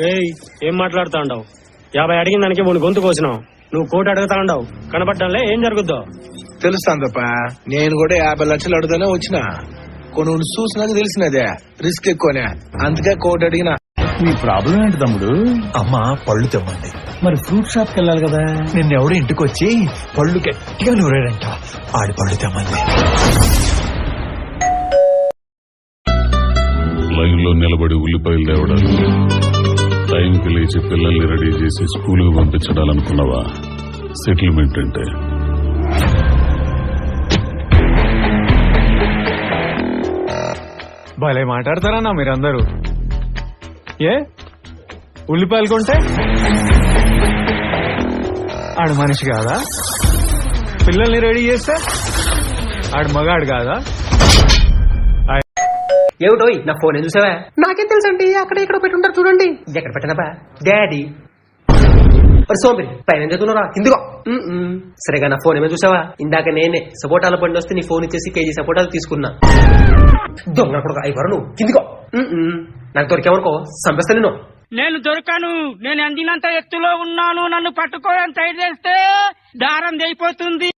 ఏయ్ ఏం మాట్లాడుతా ఉండవు? 50 అడిగిన దానికి 3 గొంతు కోసినావు. నువ్వు 1 కోటి అడుగుతా ఉండవు. కనబడ్డంలే ఏం జరుగుద్దో తెలుస్తాను తప్ప. నేను కూడా 50 లక్షలు అడుగుతానే వచ్చిన. కొన్ని చూసినాక తెలిసినదే రిస్క్ ఎక్కువనే, అందుకే 1 కోటి అడిగినా. మీ ప్రాబ్లం ఏంటి తమ్ముడు? అమ్మ పళ్ళు తెమ్మంది. మరి ఫ్రూట్ షాప్ కి వెళ్ళాలి కదా. నిన్నెవడో ఇంటికి వచ్చి పళ్ళు గట్టిగా నూరాడంట. ఆడి పళ్ళు తెమ్మంది. లైన్ లో నిలబడి ఉల్లిపాయలు తేవడాలు, టైంకి లేచి పిల్లల్ని రెడీ చేసి స్కూలుకు పంపించడాలనుకున్నావా సెటిల్మెంట్ అంటే? భలే మాట్లాడతారన్నా మీరందరూ. ఏ ఉల్లిపాయలు కొంటే ఆడు మనిషి కాదా? పిల్లల్ని రెడీ చేస్తే ఆడు మగాడు కాదా? ఏమిటోయ్ నా ఫోన్ ఏం చూసావా? నాకేం తెలుసండి, అక్కడ ఇక్కడ పెట్టుంటారు చూడండి. ఎక్కడ పెట్టినప్పా? డాడీ సోమిరి పైన చదువున్నారా? ఇందుకో సరేగా నా ఫోన్ ఏమో చూసావా? ఇందాక నేనే సపోటాల బండి వస్తే నీ ఫోన్ ఇచ్చేసి కేజీ సపోటాలు తీసుకున్నా. దొంగ కూడా అయిపోరు నువ్వు. కిందికో. నాకు దొరికేవనుకో సంపేస్తా. నేను దొరకను. నేను అందినంత ఎత్తులో ఉన్నాను. నన్ను పట్టుకోవడం ట్రై చేస్తే దారం అయిపోతుంది.